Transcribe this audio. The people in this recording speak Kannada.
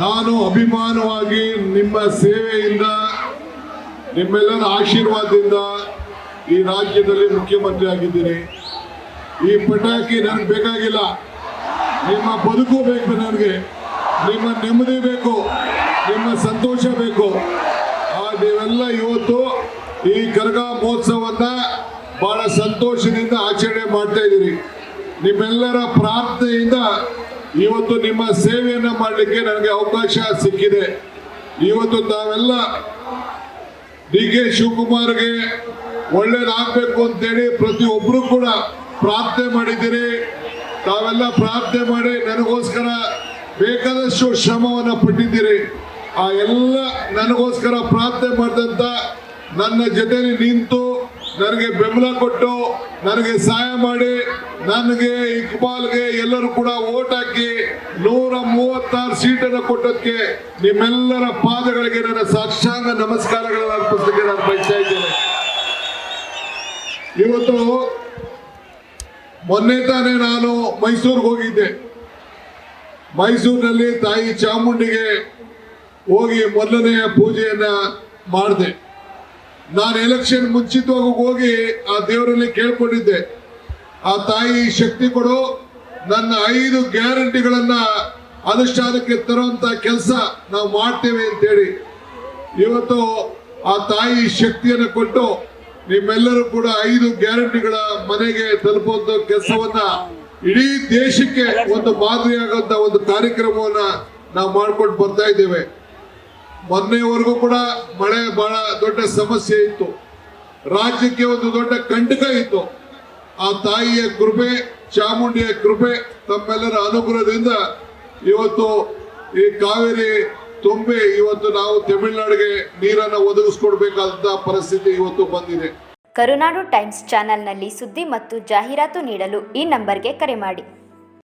ನಾನು ಅಭಿಮಾನವಾಗಿ ನಿಮ್ಮ ಸೇವೆಯಿಂದ ನಿಮ್ಮೆಲ್ಲರ ಆಶೀರ್ವಾದದಿಂದ ಈ ರಾಜ್ಯದಲ್ಲಿ ಮುಖ್ಯಮಂತ್ರಿ ಆಗಿದ್ದೀನಿ. ಈ ಪಟಾಕಿ ನನಗೆ ಬೇಕಾಗಿಲ್ಲ, ನಿಮ್ಮ ಬದುಕು ಬೇಕು, ನನಗೆ ನಿಮ್ಮ ನೆಮ್ಮದಿ ಬೇಕು, ನಿಮ್ಮ ಸಂತೋಷ ಬೇಕು. ನೀವೆಲ್ಲ ಇವತ್ತು ಈ ಕರಗ ಮಹೋತ್ಸವವನ್ನ ಬಹಳ ಸಂತೋಷದಿಂದ ಆಚರಣೆ ಮಾಡ್ತಾ ಇದ್ದೀರಿ. ನಿಮ್ಮೆಲ್ಲರ ಪ್ರಾರ್ಥನೆಯಿಂದ ಇವತ್ತು ನಿಮ್ಮ ಸೇವೆಯನ್ನ ಮಾಡಲಿಕ್ಕೆ ನನಗೆ ಅವಕಾಶ ಸಿಕ್ಕಿದೆ. ಇವತ್ತು ತಾವೆಲ್ಲ ಡಿ.ಕೆ. ಶಿವಕುಮಾರ್ಗೆ ಒಳ್ಳೇದಾಗಬೇಕು ಅಂತೇಳಿ ಪ್ರತಿಯೊಬ್ಬರು ಕೂಡ ಪ್ರಾರ್ಥನೆ ಮಾಡಿದ್ದೀರಿ. ತಾವೆಲ್ಲ ಪ್ರಾರ್ಥನೆ ಮಾಡಿ ನನಗೋಸ್ಕರ ಬೇಕಾದಷ್ಟು ಶ್ರಮವನ್ನು ಪಟ್ಟಿದ್ದೀರಿ. ಆ ಎಲ್ಲ ನನಗೋಸ್ಕರ ಪ್ರಾರ್ಥನೆ ಮಾಡಿದಂತ ನನ್ನ ಜೊತೆಲಿ ನಿಂತು ನನಗೆ ಬೆಂಬಲ ಕೊಟ್ಟು ನನಗೆ ಸಹಾಯ ಮಾಡಿ ನನಗೆ ಇಕ್ಬಾಲ್ಗೆ ಎಲ್ಲರೂ ಕೂಡ ಓಟ್ ಹಾಕಿ 136 ಸೀಟನ್ನು ಕೊಟ್ಟದಕ್ಕೆ ನಿಮ್ಮೆಲ್ಲರ ಪಾದಗಳಿಗೆ ನನ್ನ ಸಾಷ್ಟಾಂಗ ನಮಸ್ಕಾರಗಳನ್ನು ಅರ್ಪಿಸಲಿಕ್ಕೆ ನಾನು ಬಯಸ್ತಾ ಇದ್ದೇನೆ. ಇವತ್ತು ಮೊನ್ನೆ ತಾನೇ ನಾನು ಮೈಸೂರಿಗೆ ಹೋಗಿದ್ದೆ. ಮೈಸೂರಿನಲ್ಲಿ ತಾಯಿ ಚಾಮುಂಡಿಗೆ ಹೋಗಿ ಮೊದಲನೆಯ ಪೂಜೆಯನ್ನ ಮಾಡಿದೆ. ನಾನು ಎಲೆಕ್ಷನ್ ಮುಂಚಿತವಾಗಿ ಹೋಗಿ ಆ ದೇವರಲ್ಲಿ ಕೇಳ್ಕೊಂಡಿದ್ದೆ, ಆ ತಾಯಿ ಶಕ್ತಿ ಕೊಡು, ನನ್ನ 5 ಗ್ಯಾರಂಟಿಗಳನ್ನ ಅನುಷ್ಠಾನಕ್ಕೆ ತರುವಂತ ಕೆಲಸ ನಾವು ಮಾಡ್ತೇವೆ ಅಂತೇಳಿ. ಇವತ್ತು ಆ ತಾಯಿ ಶಕ್ತಿಯನ್ನು ಕೊಟ್ಟು ನಿಮ್ಮೆಲ್ಲರೂ ಕೂಡ 5 ಗ್ಯಾರಂಟಿಗಳ ಮನೆಗೆ ತಲುಪುವಂತ ಕೆಲಸವನ್ನ ಇಡೀ ದೇಶಕ್ಕೆ ಒಂದು ಮಾದರಿಯಾಗುವಂತ ಒಂದು ಕಾರ್ಯಕ್ರಮವನ್ನ ನಾವು ಮಾಡ್ಕೊಂಡು ಬರ್ತಾ ಇದ್ದೇವೆ. ಮೊನ್ನೆವರೆಗೂ ಕೂಡ ಮಳೆ ಬಹಳ ದೊಡ್ಡ ಸಮಸ್ಯೆ ಇತ್ತು, ರಾಜ್ಯಕ್ಕೆ ಒಂದು ದೊಡ್ಡ ಕಂಟಕ ಇತ್ತು. ಆ ತಾಯಿಯ ಕೃಪೆ, ಚಾಮುಂಡಿಯ ಕೃಪೆ, ತಮ್ಮೆಲ್ಲರ ಅನುಗ್ರಹದಿಂದ ಇವತ್ತು ಈ ಕಾವೇರಿ ತುಂಬಿ ಇವತ್ತು ನಾವು ತಮಿಳುನಾಡಿಗೆ ನೀರನ್ನು ಒದಗಿಸ್ಕೊಡ್ಬೇಕಾದಂತ ಪರಿಸ್ಥಿತಿ ಇವತ್ತು ಬಂದಿದೆ. ಕರುನಾಡು ಟೈಮ್ಸ್ ಚಾನೆಲ್ನಲ್ಲಿ ಸುದ್ದಿ ಮತ್ತು ಜಾಹೀರಾತು ನೀಡಲು ಈ ನಂಬರ್ಗೆ ಕರೆ ಮಾಡಿ.